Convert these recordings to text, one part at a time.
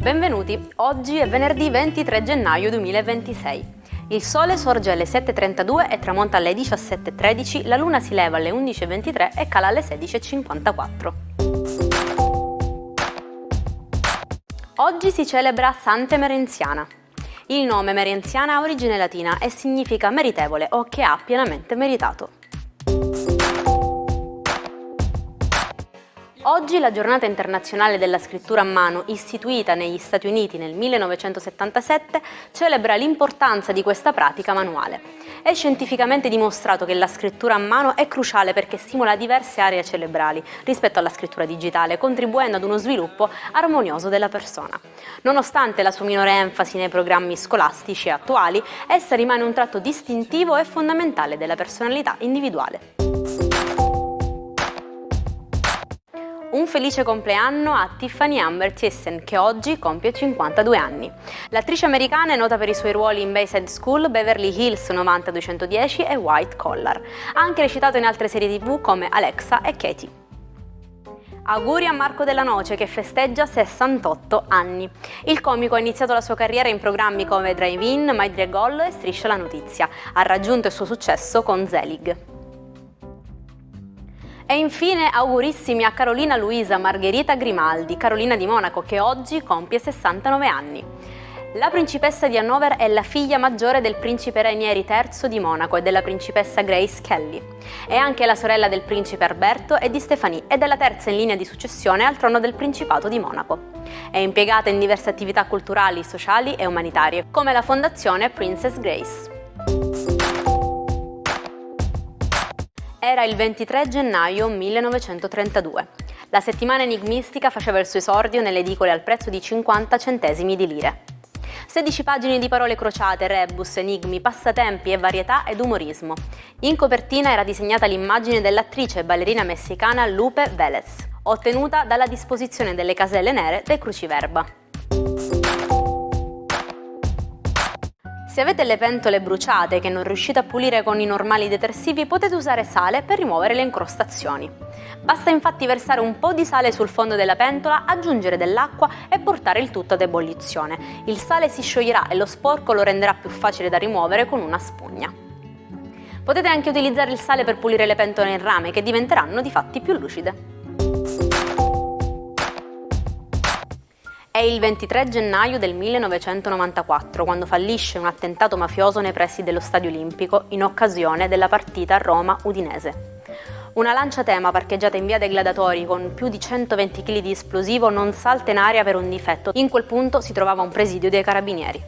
Benvenuti, oggi è venerdì 23 gennaio 2026. Il sole sorge alle 7.32 e tramonta alle 17.13, la luna si leva alle 11.23 e cala alle 16.54. Oggi si celebra Santa Emerenziana. Il nome Emerenziana ha origine latina e significa meritevole o che ha pienamente meritato. Oggi la giornata internazionale della scrittura a mano, istituita negli Stati Uniti nel 1977, celebra l'importanza di questa pratica manuale. È scientificamente dimostrato che la scrittura a mano è cruciale perché stimola diverse aree cerebrali rispetto alla scrittura digitale, contribuendo ad uno sviluppo armonioso della persona. Nonostante la sua minore enfasi nei programmi scolastici attuali, essa rimane un tratto distintivo e fondamentale della personalità individuale. Un felice compleanno a Tiffany Amber Thiessen, che oggi compie 52 anni. L'attrice americana è nota per i suoi ruoli in Bayside School, Beverly Hills 90210 e White Collar. Ha anche recitato in altre serie TV come Alexa e Katie. Auguri a Marco Della Noce, che festeggia 68 anni. Il comico ha iniziato la sua carriera in programmi come Drive-In, Mai Dire Gol e Striscia la Notizia. Ha raggiunto il suo successo con Zelig. E infine augurissimi a Carolina Luisa Margherita Grimaldi, Carolina di Monaco, che oggi compie 69 anni. La principessa di Hannover è la figlia maggiore del principe Rainieri III di Monaco e della principessa Grace Kelly. È anche la sorella del principe Alberto e di Stéphanie ed è la terza in linea di successione al trono del Principato di Monaco. È impiegata in diverse attività culturali, sociali e umanitarie, come la fondazione Princess Grace. Era il 23 gennaio 1932. La settimana enigmistica faceva il suo esordio nelle edicole al prezzo di 50 centesimi di lire. 16 pagine di parole crociate, rebus, enigmi, passatempi e varietà ed umorismo. In copertina era disegnata l'immagine dell'attrice e ballerina messicana Lupe Vélez, ottenuta dalla disposizione delle caselle nere del cruciverba. Se avete le pentole bruciate che non riuscite a pulire con i normali detersivi, potete usare sale per rimuovere le incrostazioni. Basta infatti versare un po' di sale sul fondo della pentola, aggiungere dell'acqua e portare il tutto ad ebollizione. Il sale si scioglierà e lo sporco lo renderà più facile da rimuovere con una spugna. Potete anche utilizzare il sale per pulire le pentole in rame, che diventeranno di fatti più lucide. È il 23 gennaio del 1994, quando fallisce un attentato mafioso nei pressi dello Stadio Olimpico in occasione della partita Roma-Udinese. Una lanciatema parcheggiata in via dei Gladiatori con più di 120 kg di esplosivo non salta in aria per un difetto. In quel punto si trovava un presidio dei carabinieri.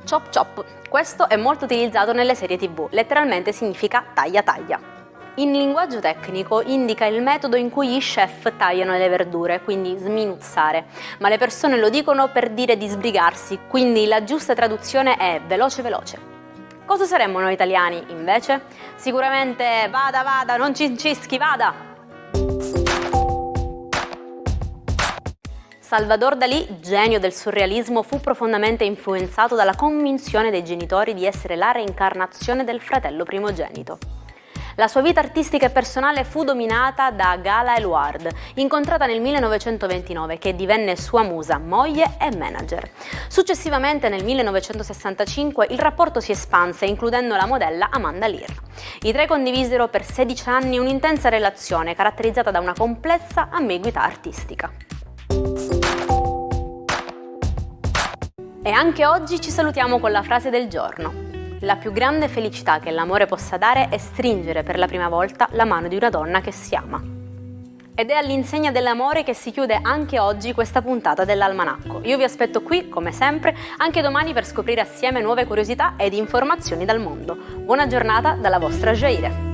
Chop chop. Questo è molto utilizzato nelle serie TV, letteralmente significa taglia taglia. In linguaggio tecnico indica il metodo in cui gli chef tagliano le verdure, quindi sminuzzare, ma le persone lo dicono per dire di sbrigarsi, quindi la giusta traduzione è veloce veloce. Cosa saremmo noi italiani, invece? Sicuramente vada, non ci incischi, vada! Salvador Dalì, genio del surrealismo, fu profondamente influenzato dalla convinzione dei genitori di essere la reincarnazione del fratello primogenito. La sua vita artistica e personale fu dominata da Gala Eluard, incontrata nel 1929, che divenne sua musa, moglie e manager. Successivamente, nel 1965, il rapporto si espanse, includendo la modella Amanda Lear. I tre condivisero per 16 anni un'intensa relazione, caratterizzata da una complessa ambiguità artistica. E anche oggi ci salutiamo con la frase del giorno. La più grande felicità che l'amore possa dare è stringere per la prima volta la mano di una donna che si ama. Ed è all'insegna dell'amore che si chiude anche oggi questa puntata dell'Almanacco. Io vi aspetto qui, come sempre, anche domani per scoprire assieme nuove curiosità ed informazioni dal mondo. Buona giornata dalla vostra Jaire.